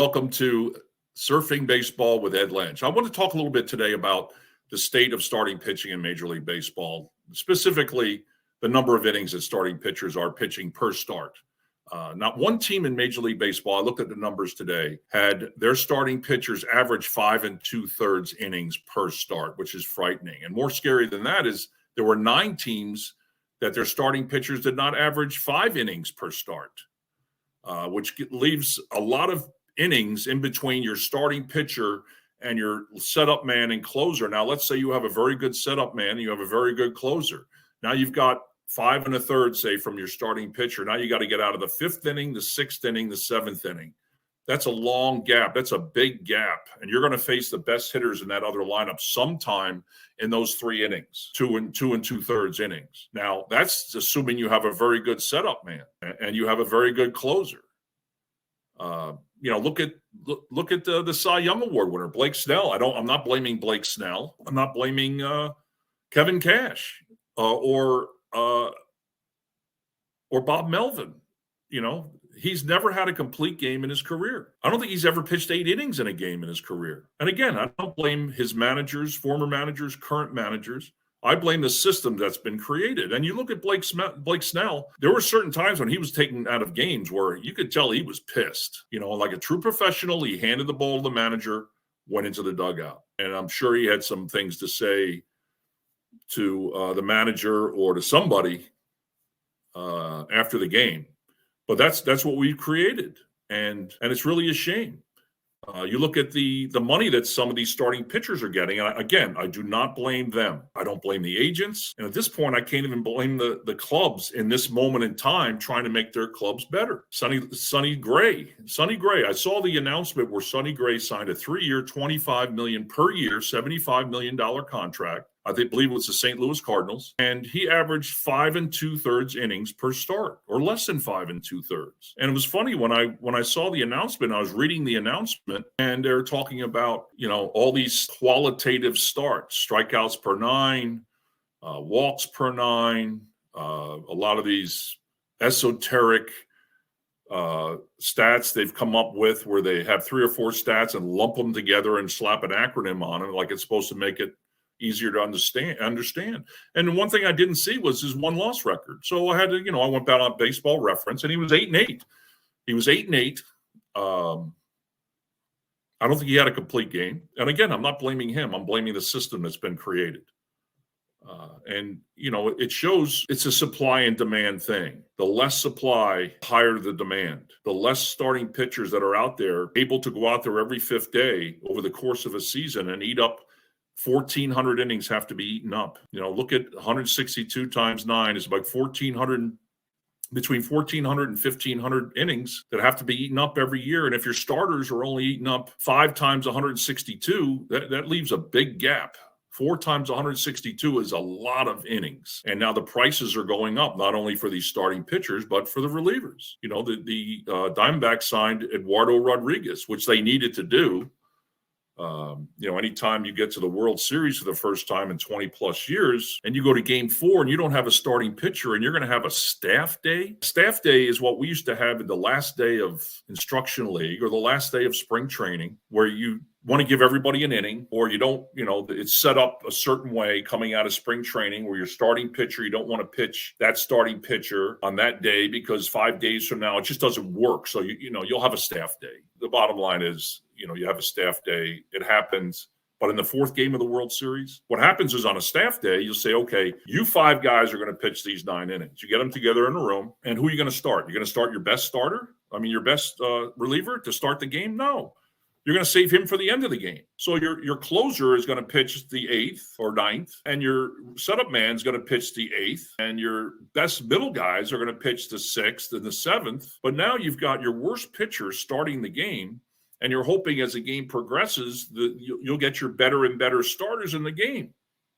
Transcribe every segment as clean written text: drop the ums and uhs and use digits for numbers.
Welcome to Surfing Baseball with Ed Lynch. I want to talk a little bit today about the state of starting pitching in Major League Baseball, specifically the number of innings that starting pitchers are pitching per start. Not one team in Major League Baseball, I looked at the numbers today, had their starting pitchers average 5 2/3 innings per start, which is frightening. And more scary than that is there were 9 teams that their starting pitchers did not average 5 innings per start, which leaves a lot of innings in between your starting pitcher and your setup man and closer. Now, let's say you have a very good setup man and you have a very good closer. Now you've got 5 1/3, say, from your starting pitcher. Now you got to get out of the 5th inning, the 6th inning, the 7th inning. That's a long gap. That's a big gap. And you're going to face the best hitters in that other lineup sometime in those 3 innings, 2 2/3 innings. Now, that's assuming you have a very good setup man and you have a very good closer. Look at the Cy Young Award winner, Blake Snell. I'm not blaming Blake Snell. I'm not blaming Kevin Cash or Bob Melvin. He's never had a complete game in his career. I don't think he's ever pitched 8 innings in a game in his career. And again, I don't blame his managers, former managers, current managers. I blame the system that's been created. And you look at Blake Snell, there were certain times when he was taken out of games where you could tell he was pissed. Like a true professional, he handed the ball to the manager, went into the dugout. And I'm sure he had some things to say to the manager or to somebody after the game. But that's what we've created. And it's really a shame. You look at the money that some of these starting pitchers are getting. And again, I do not blame them. I don't blame the agents. And at this point, I can't even blame the clubs in this moment in time trying to make their clubs better. Sonny Gray. I saw the announcement where Sonny Gray signed a 3-year, $25 million per year, $75 million contract. I believe it was the St. Louis Cardinals, and he averaged 5 2/3 innings per start, or less than 5 2/3. And it was funny when I saw the announcement. I was reading the announcement, and they're talking about all these qualitative starts, strikeouts per 9, walks per 9, a lot of these esoteric stats they've come up with where they have 3 or 4 stats and lump them together and slap an acronym on it like it's supposed to make it easier to understand. And the one thing I didn't see was his 1-loss record. So I had to, I went back on Baseball Reference, and he was 8-8. He was 8-8. I don't think he had a complete game. And again, I'm not blaming him. I'm blaming the system that's been created. It shows it's a supply and demand thing. The less supply, higher the demand. The less starting pitchers that are out there able to go out there every 5th day over the course of a season and eat up 1,400 innings have to be eaten up. Look at 162 times 9 is about 1,400, between 1,400 and 1,500 innings that have to be eaten up every year. And if your starters are only eaten up 5 times 162, that leaves a big gap. 4 times 162 is a lot of innings. And now the prices are going up, not only for these starting pitchers, but for the relievers. The Diamondbacks signed Eduardo Rodriguez, which they needed to do. Anytime you get to the World Series for the first time in 20 plus years and you go to game 4 and you don't have a starting pitcher and you're going to have a staff day. Staff day is what we used to have in the last day of instruction league or the last day of spring training, where you want to give everybody an inning, or you don't, it's set up a certain way coming out of spring training where your starting pitcher, you don't want to pitch that starting pitcher on that day because 5 days from now, it just doesn't work. So, you'll have a staff day. The bottom line is, you have a staff day. It happens. But in the 4th game of the World Series, what happens is on a staff day, you'll say, okay, you 5 guys are going to pitch these 9 innings. You get them together in a room, and who are you going to start? You're going to start your best starter? Your best reliever to start the game? No. You're going to save him for the end of the game. So your closer is going to pitch the 8th or 9th, and your setup man is going to pitch the 8th, and your best middle guys are going to pitch the 6th and the 7th. But now you've got your worst pitcher starting the game, and you're hoping as the game progresses that you'll get your better and better starters in the game.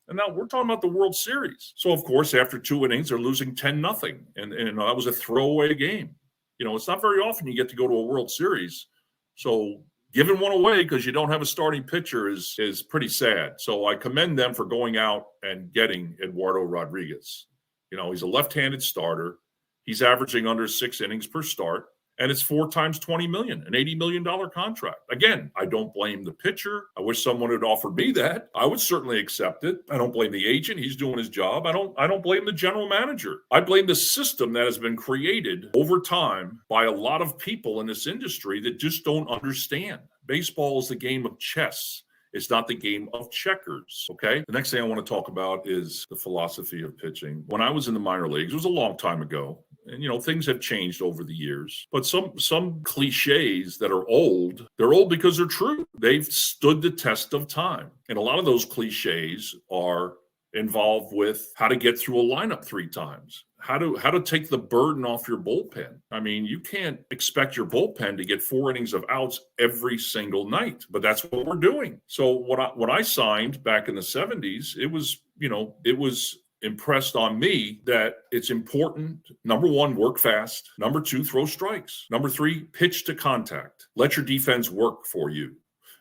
And now we're talking about the World Series. So, of course, after 2 innings, they're losing 10-0. And that was a throwaway game. It's not very often you get to go to a World Series. So giving one away because you don't have a starting pitcher is pretty sad. So I commend them for going out and getting Eduardo Rodriguez. He's a left-handed starter. He's averaging under 6 innings per start. And it's 4 times $20 million, an $80 million contract. Again, I don't blame the pitcher. I wish someone had offered me that. I would certainly accept it. I don't blame the agent. He's doing his job. I don't blame the general manager. I blame the system that has been created over time by a lot of people in this industry that just don't understand. Baseball is the game of chess. It's not the game of checkers, okay? The next thing I want to talk about is the philosophy of pitching. When I was in the minor leagues, it was a long time ago, and things have changed over the years. But some cliches that are old, they're old because they're true. They've stood the test of time. And a lot of those cliches are involved with how to get through a lineup 3 times. How to take the burden off your bullpen. I mean, you can't expect your bullpen to get 4 innings of outs every single night, but that's what we're doing. So when I signed back in the 70s, it was impressed on me that it's important. Number 1, work fast. Number 2, throw strikes. Number 3, pitch to contact. Let your defense work for you.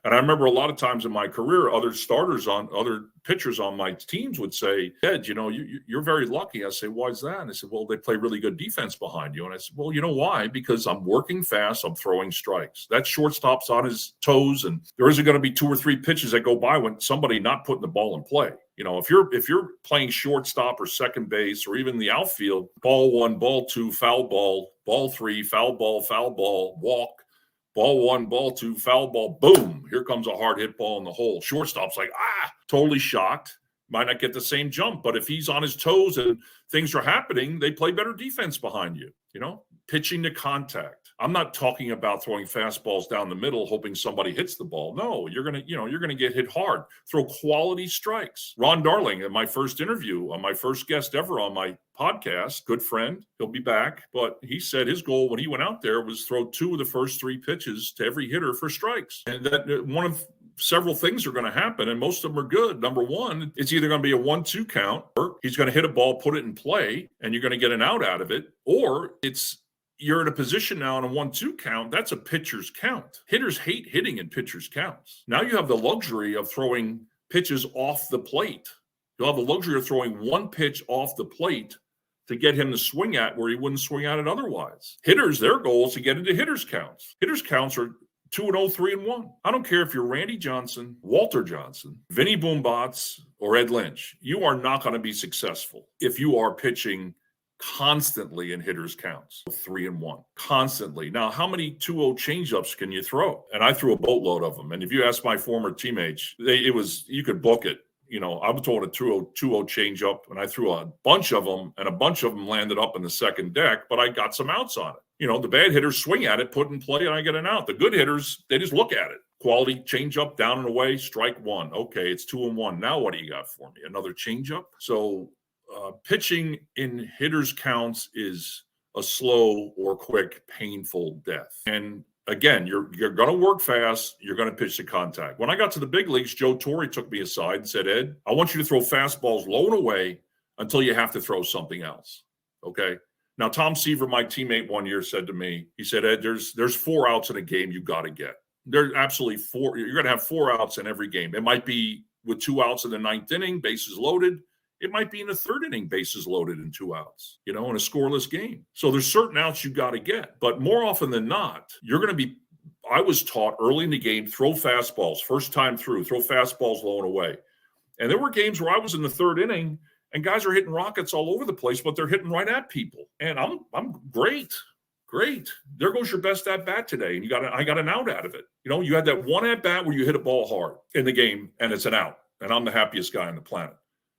And I remember a lot of times in my career, other pitchers on my teams would say, Ed, you're very lucky. I say, why is that? And I said, well, they play really good defense behind you. And I said, well, you know why? Because I'm working fast. I'm throwing strikes. That shortstop's on his toes, and there isn't going to be 2 or 3 pitches that go by when somebody not putting the ball in play. If you're playing shortstop or second base or even the outfield, ball 1, ball 2, foul ball 3, foul ball, walk. Ball 1, ball 2, foul ball, boom. Here comes a hard hit ball in the hole. Shortstop's like, totally shocked. Might not get the same jump, but if he's on his toes and things are happening, they play better defense behind you. Pitching to contact. I'm not talking about throwing fastballs down the middle, hoping somebody hits the ball. No, you're gonna get hit hard. Throw quality strikes. Ron Darling, in my first interview, my first guest ever on my podcast, good friend, he'll be back. But he said his goal when he went out there was throw 2 of the first 3 pitches to every hitter for strikes, and that one of several things are going to happen, and most of them are good. Number 1, it's either going to be a 1-2 count, or he's going to hit a ball, put it in play, and you're going to get an out out of it, or you're in a position now in a 1-2 count. That's a pitcher's count. Hitters hate hitting in pitcher's counts. Now you have the luxury of throwing pitches off the plate. You'll have the luxury of throwing 1 pitch off the plate to get him to swing at where he wouldn't swing at it otherwise. Hitters, their goal is to get into hitters counts. Hitters counts are 2-0, 3-1. I don't care if you're Randy Johnson, Walter Johnson, Vinny Boombots, or Ed Lynch. You are not going to be successful if you are pitching constantly in hitters counts, 3-1, constantly. Now, how many 2-0 changeups can you throw? And I threw a boatload of them. And if you ask my former teammates, you could book it. I was told a 2-0 changeup, and I threw a bunch of them, and a bunch of them landed up in the second deck, but I got some outs on it. The bad hitters swing at it, put in play, and I get an out. The good hitters, they just look at it. Quality changeup, down and away, strike 1. Okay, it's 2-1. Now what do you got for me? Another changeup? So pitching in hitters counts is a slow or quick, painful death. And again, you're going to work fast. You're going to pitch to contact. When I got to the big leagues, Joe Torre took me aside and said, Ed, I want you to throw fastballs low and away until you have to throw something else. Okay. Now, Tom Seaver, my teammate one year, said to me, he said, Ed, there's 4 outs in a game you got to get. There's absolutely 4. You're going to have 4 outs in every game. It might be with 2 outs in the 9th inning, bases loaded. It might be in the 3rd inning, bases loaded and 2 outs, in a scoreless game. So there's certain outs you got to get. But more often than not, I was taught early in the game, throw fastballs, first time through, throw fastballs low and away. And there were games where I was in the 3rd inning and guys are hitting rockets all over the place, but they're hitting right at people. And I'm great. There goes your best at bat today. And I got an out of it. You had that one at bat where you hit a ball hard in the game and it's an out. And I'm the happiest guy on the planet.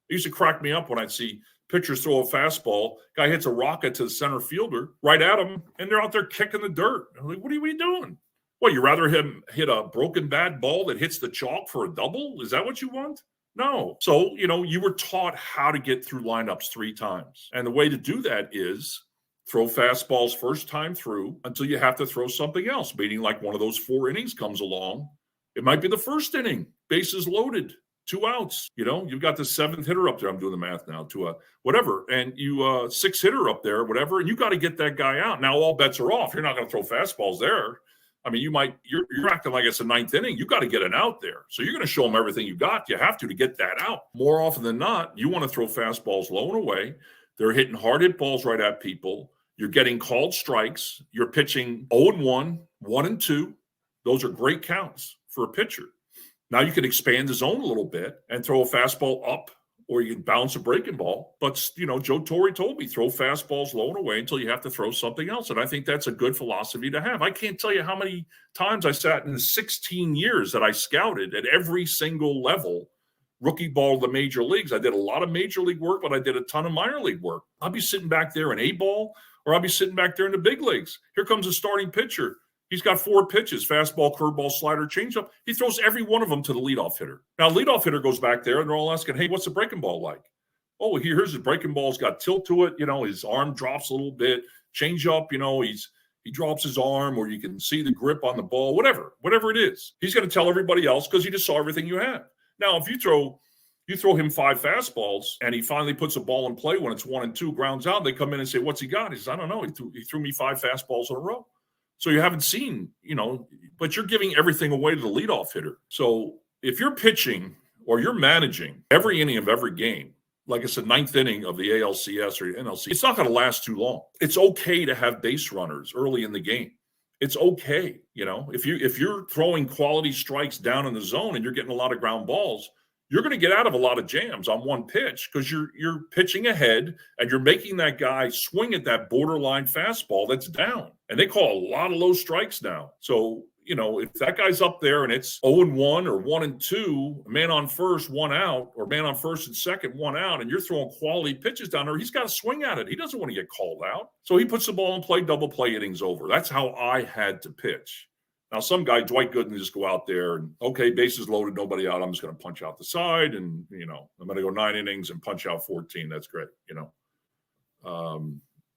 It used to crack me up when I'd see pitchers throw a fastball, guy hits a rocket to the center fielder right at him, and they're out there kicking the dirt. I'm like, what are you doing? What, you rather him hit a broken bad ball that hits the chalk for a double? Is that what you want? No. So, you were taught how to get through lineups 3 times. And the way to do that is throw fastballs first time through until you have to throw something else, meaning like one of those 4 innings comes along. It might be the 1st inning, bases loaded, 2 outs. You've got the 7th hitter up there. I'm doing the math now to whatever. And you 6th hitter up there, whatever. And you got to get that guy out. Now all bets are off. You're not going to throw fastballs there. I mean, you're acting like it's the 9th inning. You got to get an out there. So you're going to show them everything you got. You have to get that out. More often than not, you want to throw fastballs low and away. They're hitting hard hit balls right at people. You're getting called strikes. You're pitching 0-1, 1-2. Those are great counts for a pitcher. Now you can expand the zone a little bit and throw a fastball up, or you can bounce a breaking ball. But, Joe Torre told me, throw fastballs low and away until you have to throw something else. And I think that's a good philosophy to have. I can't tell you how many times I sat in the 16 years that I scouted at every single level, rookie ball to the major leagues. I did a lot of major league work, but I did a ton of minor league work. I'll be sitting back there in A ball, or I'll be sitting back there in the big leagues. Here comes a starting pitcher. He's got 4 pitches, fastball, curveball, slider, changeup. He throws every one of them to the leadoff hitter. Now, leadoff hitter goes back there, and they're all asking, hey, what's the breaking ball like? Oh, here's his breaking ball's got tilt to it. His arm drops a little bit. Changeup, he drops his arm, or you can see the grip on the ball, whatever it is. He's going to tell everybody else because he just saw everything you have. Now, if you throw him 5 fastballs, and he finally puts a ball in play when it's 1-2, grounds out, they come in and say, what's he got? He says, I don't know. He threw me 5 fastballs in a row. So you haven't seen, but you're giving everything away to the leadoff hitter. So if you're pitching or you're managing every inning of every game, like I said, 9th inning of the ALCS or NLC, it's not going to last too long. It's okay to have base runners early in the game. It's okay. If you're throwing quality strikes down in the zone and you're getting a lot of ground balls, you're going to get out of a lot of jams on one pitch because you're pitching ahead and you're making that guy swing at that borderline fastball that's down. And they call a lot of low strikes now. So, if that guy's up there and it's 0-1 or 1-2, man on first, 1 out, or man on first and second, 1 out, and you're throwing quality pitches down there, he's got to swing at it. He doesn't want to get called out. So he puts the ball in play, double play, innings over. That's how I had to pitch. Now, some guy, Dwight Gooden, just go out there and, okay, bases loaded, nobody out. I'm just going to punch out the side and, I'm going to go 9 innings and punch out 14. That's great,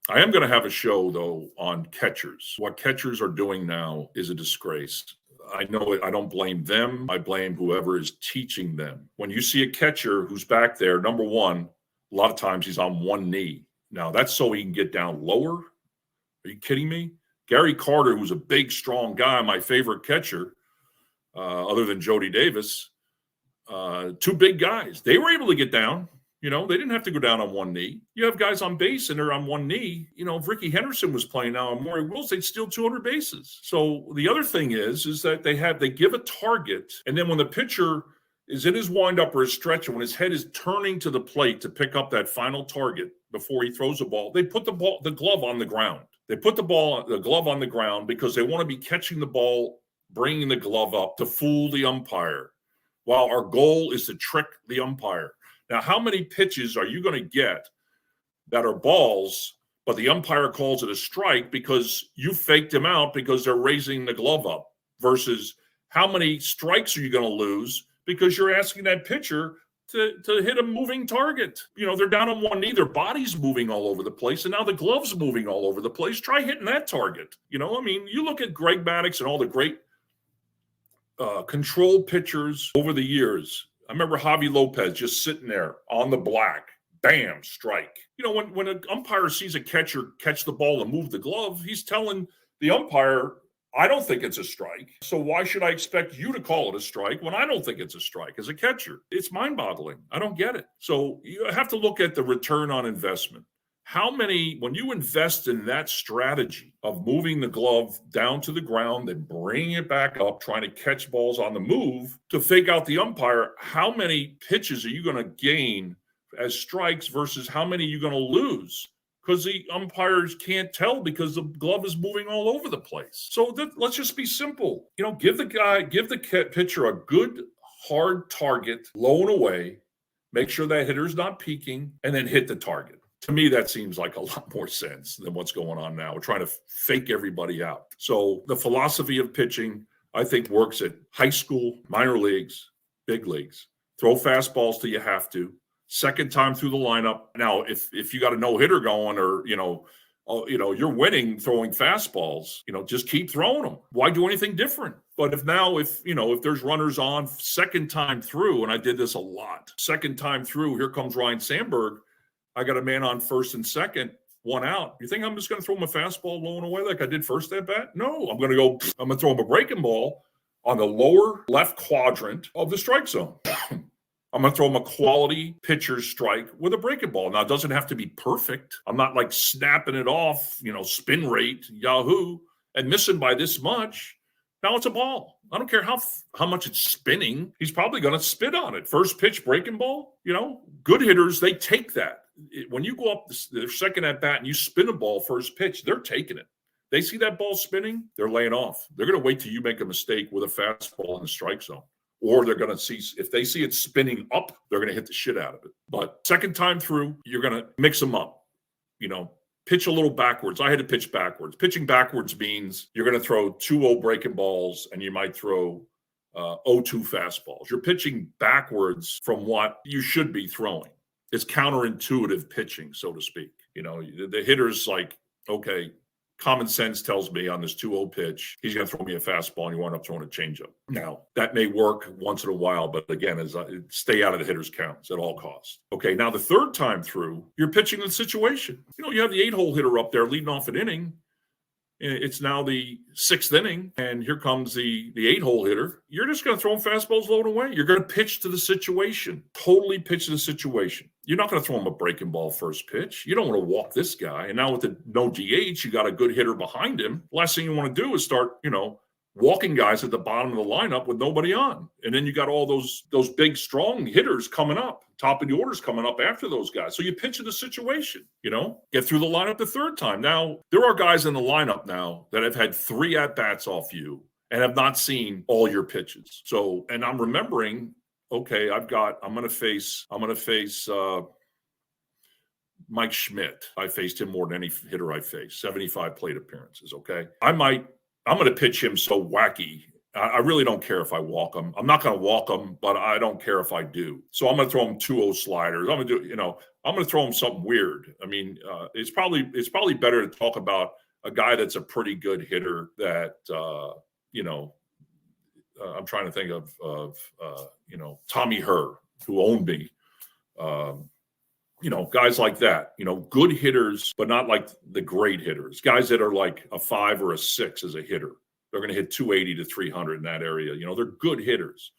I am going to have a show, though, on catchers. What catchers are doing now is a disgrace. I know it. I don't blame them. I blame whoever is teaching them. When you see a catcher who's back there, number one, a lot of times he's on one knee. Now, that's so he can get down lower. Are you kidding me? Gary Carter, who's a big, strong guy, my favorite catcher, other than Jody Davis, 2 big guys. They were able to get down. They didn't have to go down on one knee. You have guys on base and they're on one knee. If Ricky Henderson was playing now and Maury Wills, they'd steal 200 bases. So the other thing is that they give a target, and then when the pitcher is in his windup or his stretch, and when his head is turning to the plate to pick up that final target before he throws the ball, they put the glove on the ground. They put the glove on the ground because they want to be catching the ball, bringing the glove up to fool the umpire, while our goal is to trick the umpire. Now, how many pitches are you going to get that are balls, but the umpire calls it a strike because you faked him out because they're raising the glove up, versus how many strikes are you going to lose because you're asking that pitcher to hit a moving target? They're down on one knee, their body's moving all over the place, and now the glove's moving all over the place. Try hitting that target. You look at Greg Maddux and all the great controlled pitchers over the years. I remember Javi Lopez just sitting there on the black, bam, strike. When an umpire sees a catcher catch the ball and move the glove, he's telling the umpire, I don't think it's a strike. So why should I expect you to call it a strike when I don't think it's a strike as a catcher? It's mind-boggling. I don't get it. So you have to look at the return on investment. When you invest in that strategy of moving the glove down to the ground, then bringing it back up, trying to catch balls on the move to fake out the umpire, how many pitches are you going to gain as strikes versus how many are you going to lose? Because the umpires can't tell because the glove is moving all over the place. So let's just be simple. Give the pitcher a good, hard target, low and away, make sure that hitter's not peeking, and then hit the target. To me, that seems like a lot more sense than what's going on now. We're trying to fake everybody out. So the philosophy of pitching, I think, works at high school, minor leagues, big leagues. Throw fastballs till you have to. Second time through the lineup. Now, if you got a no-hitter going, or you're winning throwing fastballs, just keep throwing them. Why do anything different? But if there's runners on second time through, and I did this a lot, second time through, here comes Ryan Sandberg. I got a man on first and second, 1 out. You think I'm just going to throw him a fastball low and away like I did first at bat? No, I'm going to throw him a breaking ball on the lower left quadrant of the strike zone. I'm I'm going to throw them a quality pitcher's strike with a breaking ball. Now, it doesn't have to be perfect. I'm not like snapping it off, spin rate, Yahoo, and missing by this much. Now it's a ball. I don't care how much it's spinning. He's probably going to spit on it. First pitch breaking ball, good hitters, they take that. When you go up the second at bat and you spin a ball first pitch, they're taking it. They see that ball spinning, they're laying off. They're going to wait till you make a mistake with a fastball in the strike zone. Or they're going to see, if they see it spinning up, they're going to hit the shit out of it. But second time through, you're going to mix them up. Pitch a little backwards. I had to pitch backwards. Pitching backwards means you're going to throw 2-0 breaking balls and you might throw 0-2 fastballs. You're pitching backwards from what you should be throwing. It's counterintuitive pitching, so to speak. The hitter's like, okay, common sense tells me on this 2-0 pitch, he's going to throw me a fastball and you wind up throwing a changeup. Now, that may work once in a while, but again, stay out of the hitter's counts at all costs. Okay, now the third time through, you're pitching the situation. You have the 8-hole hitter up there leading off an inning. It's now the 6th inning, and here comes the 8-hole hitter. You're just going to throw him fastballs low and away. You're going to pitch to the situation, totally pitch to the situation. You're not going to throw him a breaking ball first pitch. You don't want to walk this guy. And now with the no DH, you got a good hitter behind him. Last thing you want to do is start, walking guys at the bottom of the lineup with nobody on. And then you got all those big, strong hitters coming up, top of the orders coming up after those guys. So you pitch in the situation, get through the lineup the third time. Now, there are guys in the lineup now that have had 3 at-bats off you and have not seen all your pitches. So, and I'm remembering, okay, I'm going to face Mike Schmidt. I faced him more than any hitter I faced, 75 plate appearances, okay? I'm going to pitch him so wacky. I really don't care if I walk him. I'm not going to walk him, but I don't care if I do. So I'm going to throw him 2-0 sliders. I'm going to throw him something weird. I mean, it's probably better to talk about a guy that's a pretty good hitter that, I'm trying to think of Tommy Herr, who owned me. Guys like that, good hitters, but not like the great hitters. Guys that are like a 5 or a 6 as a hitter. They're going to hit 280 to 300 in that area. They're good hitters.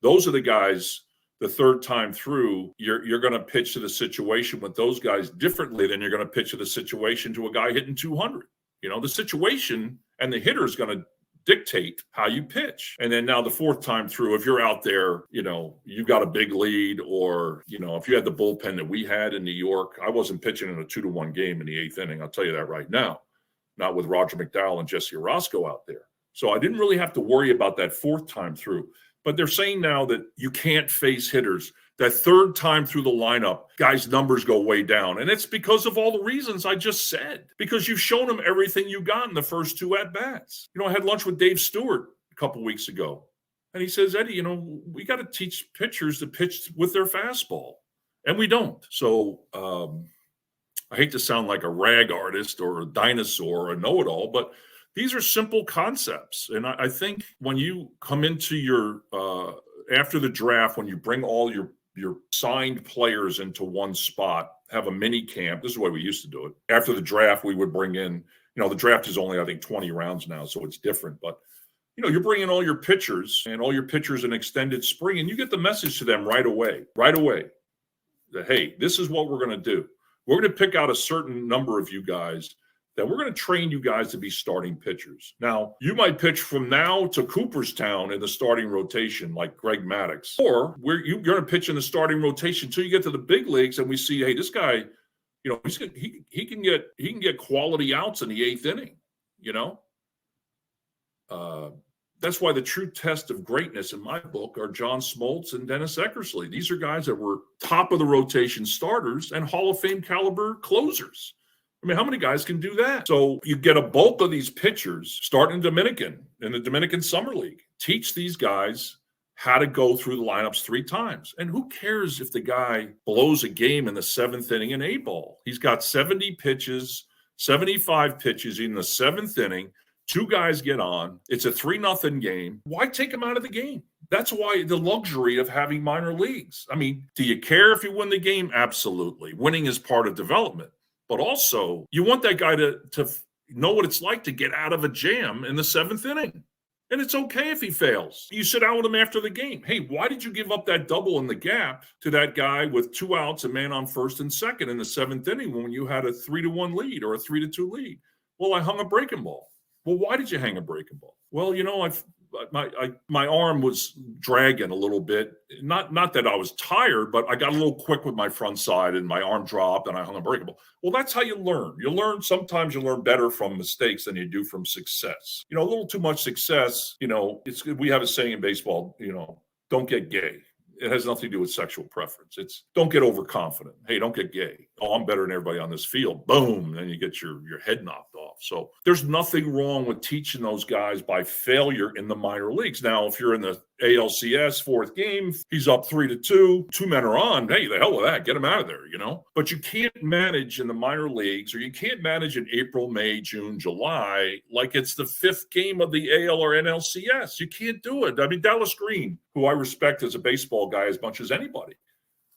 Those are the guys, the third time through, you're going to pitch to the situation with those guys differently than you're going to pitch to the situation to a guy hitting 200. The situation and the hitter is going to dictate how you pitch. And then now the fourth time through, if you're out there, you've got a big lead, or, if you had the bullpen that we had in New York, I wasn't pitching in a 2-1 game in the 8th inning. I'll tell you that right now, not with Roger McDowell and Jesse Orozco out there. So I didn't really have to worry about that fourth time through, but they're saying now that you can't face hitters. That third time through the lineup, guys' numbers go way down. And it's because of all the reasons I just said, because you've shown them everything you got in the first 2 at-bats. I had lunch with Dave Stewart a couple weeks ago, and he says, Eddie, we got to teach pitchers to pitch with their fastball, and we don't. So I hate to sound like a rag artist or a dinosaur or a know-it-all, but these are simple concepts. And I think when you come into your after the draft, when you bring all your signed players into one spot, have a mini camp. This is the way we used to do it. After the draft, we would bring in, the draft is only, I think, 20 rounds now, so it's different. But, you're bringing all your pitchers in extended spring, and you get the message to them right away, that, hey, this is what we're going to do. We're going to pick out a certain number of you guys that we're going to train you guys to be starting pitchers. Now, you might pitch from now to Cooperstown in the starting rotation like Greg Maddux, or you're going to pitch in the starting rotation until you get to the big leagues and we see, hey, this guy, he can get quality outs in the 8th inning, That's why the true test of greatness in my book are John Smoltz and Dennis Eckersley. These are guys that were top of the rotation starters and Hall of Fame caliber closers. I mean, how many guys can do that? So you get a bulk of these pitchers starting in the Dominican Summer League. Teach these guys how to go through the lineups 3 times. And who cares if the guy blows a game in the 7th inning in A-ball? He's got 70 pitches, 75 pitches in the 7th inning. 2 guys get on. It's a 3-0 game. Why take him out of the game? That's why the luxury of having minor leagues. I mean, do you care if you win the game? Absolutely. Winning is part of development. But also, you want that guy to know what it's like to get out of a jam in the 7th inning. And it's okay if he fails. You sit down with him after the game. Hey, why did you give up that double in the gap to that guy with 2 outs, a man on first and second in the 7th inning when you had a 3-1 lead or a 3-2 lead? Well, I hung a breaking ball. Well, why did you hang a breaking ball? Well, my arm was dragging a little bit. Not that I was tired, but I got a little quick with my front side and my arm dropped and I hung a breaking ball. Well, that's how you learn. Sometimes you learn better from mistakes than you do from success. A little too much success, we have a saying in baseball, don't get gay. It has nothing to do with sexual preference. It's don't get overconfident. Hey, don't get gay. Oh, I'm better than everybody on this field. Boom. Then you get your head knocked off. So there's nothing wrong with teaching those guys by failure in the minor leagues. Now, if you're in the ALCS 4th game, he's up 3-2, 2 men are on. Hey, the hell with that. Get him out of there, But you can't manage in the minor leagues, or you can't manage in April, May, June, July, like it's the 5th game of the AL or NLCS. You can't do it. I mean, Dallas Green, who I respect as a baseball guy as much as anybody,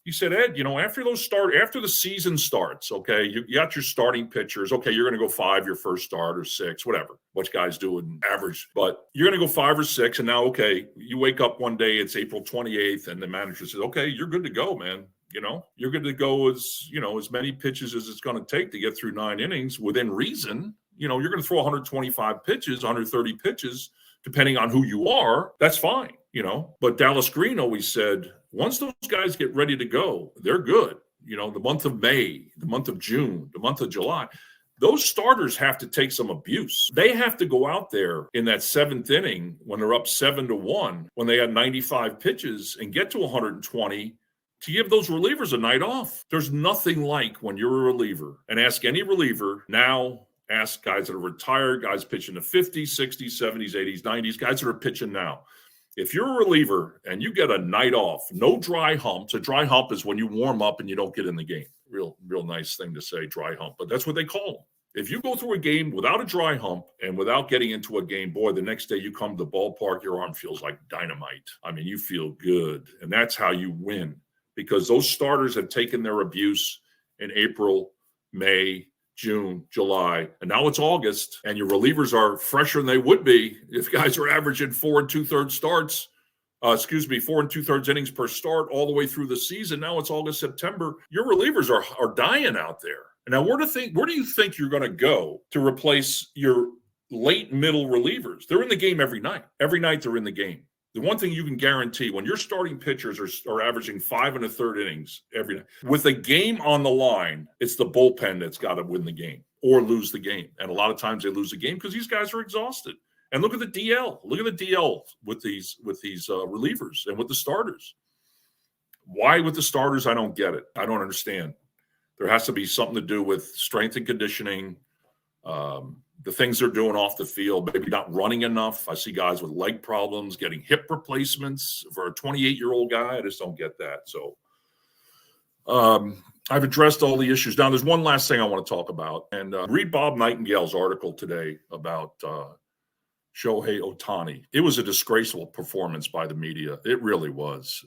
he said, Ed, after the season starts, okay, you got your starting pitchers. Okay, you're going to go 5 your first start or 6, whatever, what guys do in average. But you're going to go 5 or 6, and now, okay, you wake up one day, it's April 28th, and the manager says, okay, you're good to go, man. You're good to go as many pitches as it's going to take to get through 9 innings within reason. You're going to throw 125 pitches, 130 pitches, depending on who you are. That's fine, But Dallas Green always said, once those guys get ready to go, they're good. The month of May, the month of June, the month of July, those starters have to take some abuse. They have to go out there in that 7th inning when they're up 7-1, when they had 95 pitches and get to 120 to give those relievers a night off. There's nothing like when you're a reliever, and ask any reliever now, ask guys that are retired, guys pitching the 50s, 60s, 70s, 80s, 90s, guys that are pitching now. If you're a reliever and you get a night off, no dry humps. A dry hump is when you warm up and you don't get in the game. Real nice thing to say, dry hump, but that's what they call them. If you go through a game without a dry hump and without getting into a game, boy, the next day you come to the ballpark, your arm feels like dynamite. I mean, you feel good. And that's how you win, because those starters have taken their abuse in April, May, June, July, and now it's August, and your relievers are fresher than they would be if guys are averaging 4 2/3 starts. 4 2/3 innings per start all the way through the season. Now it's August, September. Your relievers are dying out there. And now where do you think you're going to go to replace your late middle relievers? They're in the game every night. Every night they're in the game. The one thing you can guarantee, when your starting pitchers are averaging 5 1/3 innings every night, with a game on the line, it's the bullpen that's got to win the game or lose the game. And a lot of times they lose the game because these guys are exhausted. And look at the DL. Look at the DL with these relievers and with the starters. Why with the starters? I don't get it. I don't understand. There has to be something to do with strength and conditioning, the things they're doing off the field, maybe not running enough. I see guys with leg problems, getting hip replacements for a 28-year-old guy. I just don't get that. So I've addressed all the issues. Now, there's one last thing I want to talk about. And read Bob Nightingale's article today about Shohei Ohtani. It was a disgraceful performance by the media. It really was.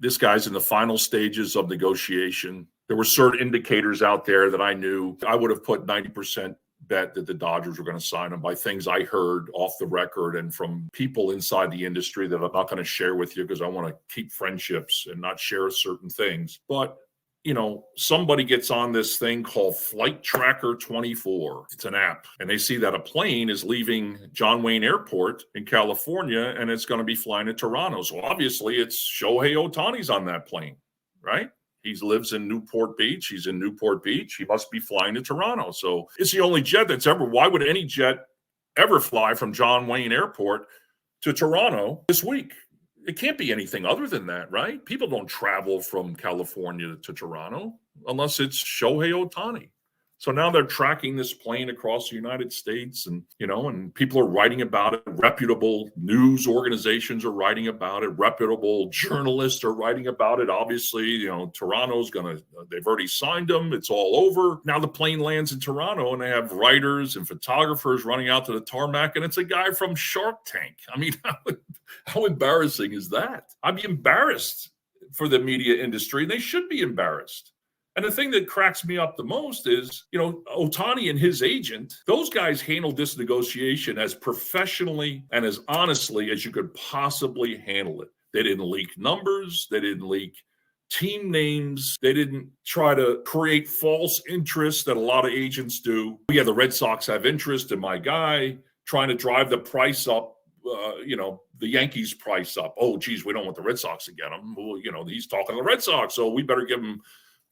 This guy's in the final stages of negotiation. There were certain indicators out there that I knew. I would have put 90% bet that the Dodgers were going to sign him by things I heard off the record and from people inside the industry that I'm not going to share with you because I want to keep friendships and not share certain things. But, somebody gets on this thing called Flight Tracker 24. It's an app. And they see that a plane is leaving John Wayne Airport in California and it's going to be flying to Toronto. So obviously it's Shohei Ohtani's on that plane, right? He lives in Newport Beach. He's in Newport Beach. He must be flying to Toronto. So it's the only jet why would any jet ever fly from John Wayne Airport to Toronto this week? It can't be anything other than that, right? People don't travel from California to Toronto unless it's Shohei Ohtani. So now they're tracking this plane across the United States and people are writing about it. Reputable news organizations are writing about it. Reputable journalists are writing about it. Obviously, Toronto's they've already signed them. It's all over. Now the plane lands in Toronto and they have writers and photographers running out to the tarmac and it's a guy from Shark Tank. I mean, how embarrassing is that? I'd be embarrassed for the media industry and they should be embarrassed. And the thing that cracks me up the most is, Ohtani and his agent, those guys handled this negotiation as professionally and as honestly as you could possibly handle it. They didn't leak numbers. They didn't leak team names. They didn't try to create false interest that a lot of agents do. Yeah, the Red Sox have interest in my guy, trying to drive the price up. The Yankees price up. Oh, geez, we don't want the Red Sox to get him. Well, he's talking to the Red Sox, so we better give him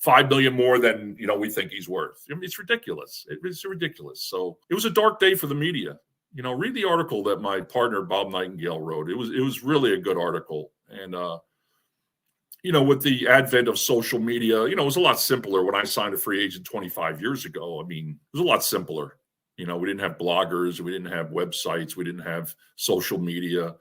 $5 million more than we think he's worth. I mean, it's ridiculous. It's ridiculous. So it was a dark day for the media. Read the article that my partner Bob Nightingale wrote. It was really a good article. And with the advent of social media, it was a lot simpler when I signed a free agent 25 years ago. I mean, it was a lot simpler. We didn't have bloggers, we didn't have websites, we didn't have social media.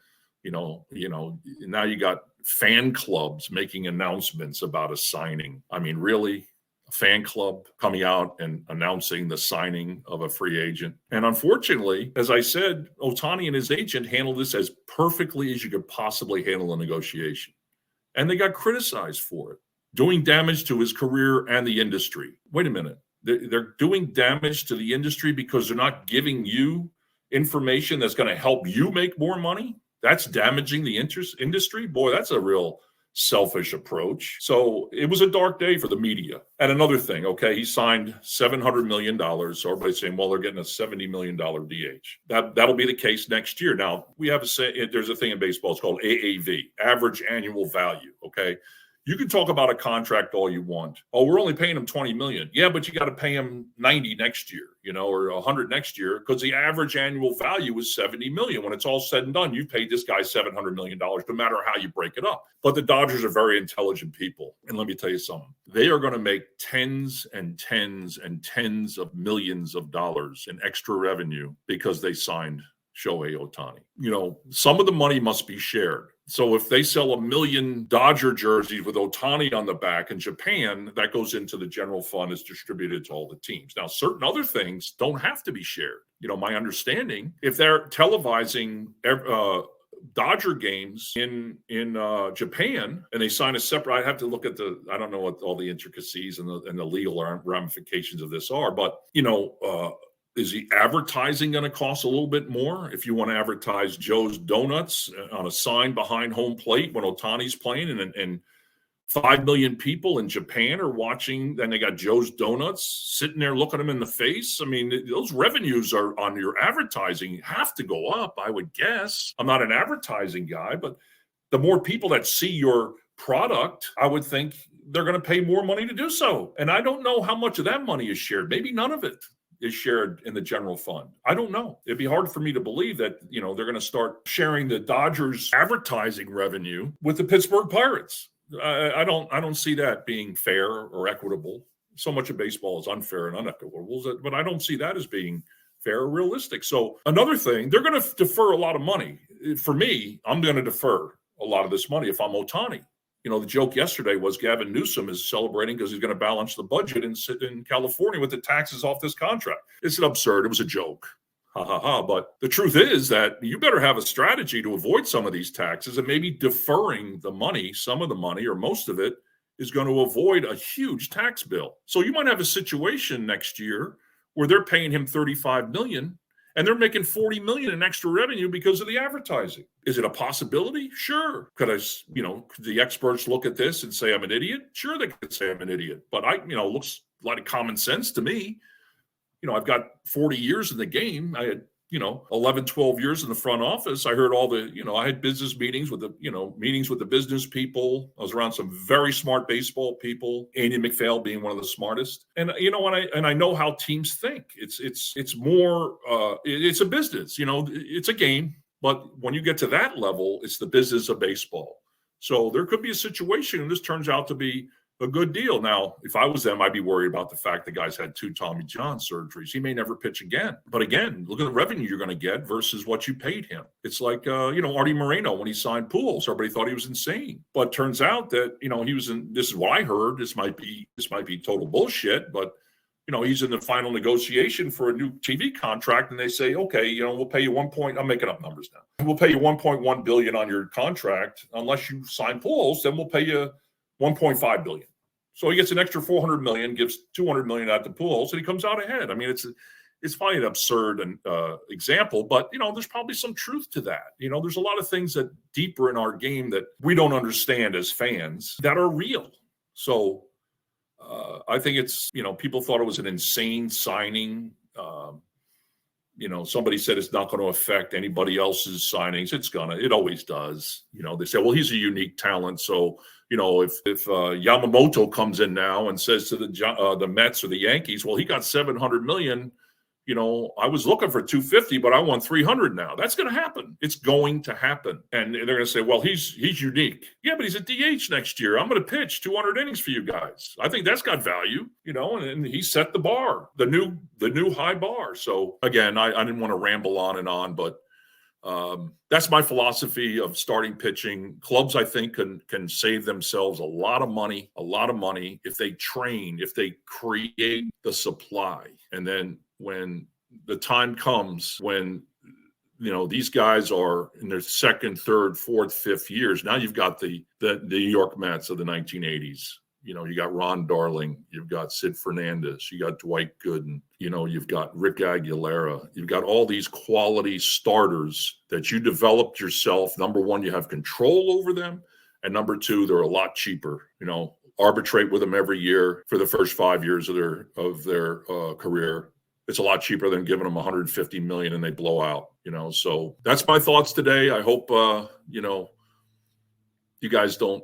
Now you got fan clubs making announcements about a signing. I mean, really, a fan club coming out and announcing the signing of a free agent. And unfortunately, as I said, Ohtani and his agent handled this as perfectly as you could possibly handle a negotiation. And they got criticized for it, doing damage to his career and the industry. Wait a minute. They're doing damage to the industry because they're not giving you information that's going to help you make more money? That's damaging the industry? Boy, that's a real selfish approach. So it was a dark day for the media. And another thing, okay, he signed $700 million. So everybody's saying, well, they're getting a $70 million DH. That'll be the case next year. Now, there's a thing in baseball, it's called AAV, average annual value, okay? You can talk about a contract all you want. Oh, we're only paying him $20 million. Yeah, but you got to pay him 90 next year, or 100 next year, because the average annual value is $70 million. When it's all said and done, you've paid this guy $700 million, no matter how you break it up. But the Dodgers are very intelligent people. And let me tell you something. They are going to make tens and tens and tens of millions of dollars in extra revenue because they signed Shohei Ohtani. Some of the money must be shared. So if they sell 1 million Dodger jerseys with Ohtani on the back in Japan, that goes into the general fund, is distributed to all the teams. Now, certain other things don't have to be shared. My understanding, if they're televising Dodger games in Japan and they sign a separate, I have to look at I don't know what all the intricacies and the legal ramifications of this are, but, is the advertising going to cost a little bit more if you want to advertise Joe's Donuts on a sign behind home plate when Ohtani's playing and 5 million people in Japan are watching, then they got Joe's Donuts sitting there looking them in the face? I mean, those revenues are on your advertising have to go up, I would guess. I'm not an advertising guy, but the more people that see your product, I would think they're going to pay more money to do so. And I don't know how much of that money is shared. Maybe none of it is shared in the general fund. I don't know. It'd be hard for me to believe that, they're going to start sharing the Dodgers advertising revenue with the Pittsburgh Pirates. I don't see that being fair or equitable. So much of baseball is unfair and unequitable, but I don't see that as being fair or realistic. So another thing, they're going to defer a lot of money. For me, I'm going to defer a lot of this money if I'm Ohtani. The joke yesterday was Gavin Newsom is celebrating because he's going to balance the budget and sit in California with the taxes off this contract. It's absurd. It was a joke. Ha, ha, ha. But the truth is that you better have a strategy to avoid some of these taxes, and maybe deferring the money, some of the money or most of it, is going to avoid a huge tax bill. So you might have a situation next year where they're paying him $35 million and they're making $40 million in extra revenue because of the advertising. Is it a possibility? Sure. Could the experts look at this and say I'm an idiot? Sure, they could say I'm an idiot. But looks like common sense to me. I've got 40 years in the game. I had 11, 12 years in the front office. I heard all the, I had business meetings with the business people. I was around some very smart baseball people, Andy McPhail being one of the smartest. And, I know how teams think. It's more, it's a business, it's a game. But when you get to that level, it's the business of baseball. So there could be a situation, and this turns out to be a good deal. Now, if I was them, I'd be worried about the fact the guy's had 2 Tommy John surgeries. He may never pitch again. But again, look at the revenue you're going to get versus what you paid him. It's like, Artie Moreno, when he signed Pujols, everybody thought he was insane. But turns out that, he was in, this is what I heard. This might be total bullshit, but, he's in the final negotiation for a new TV contract. And they say, okay, we'll pay you I'm making up numbers now. We'll pay you $1.1 billion on your contract. Unless you sign Pujols, then we'll pay you $1.5 billion. So he gets an extra $400 million, gives $200 million out to Pujols, and he comes out ahead. I mean, it's probably an absurd example, but there's probably some truth to that. There's a lot of things that deeper in our game that we don't understand as fans that are real. So I think it's people thought it was an insane signing. Somebody said it's not going to affect anybody else's signings. It always does. They say, well, he's a unique talent. So, if Yamamoto comes in now and says to the Mets or the Yankees, well, he got $700 million. I was looking for 250, but I won 300 now. That's going to happen. It's going to happen. And they're going to say, well, he's unique. Yeah, but he's a DH next year. I'm going to pitch 200 innings for you guys. I think that's got value, and he set the bar, the new high bar. So again, I didn't want to ramble on and on, but that's my philosophy of starting pitching. Clubs, I think, can save themselves a lot of money if they train, if they create the supply. And then when the time comes when these guys are in their second, third, fourth, fifth years, now you've got the New York Mets of the 1980s. You got Ron Darling, you've got Sid Fernandez, you got Dwight Gooden, you've got Rick Aguilera, you've got all these quality starters that you developed yourself. Number one, you have control over them, and number two, they're a lot cheaper. Arbitrate with them every year for the first 5 years of their career. It's a lot cheaper than giving them $150 million and they blow out. So that's my thoughts today. I hope you guys don't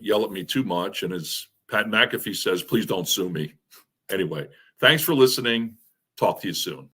yell at me too much. And as Pat McAfee says, please don't sue me. Anyway, thanks for listening. Talk to you soon.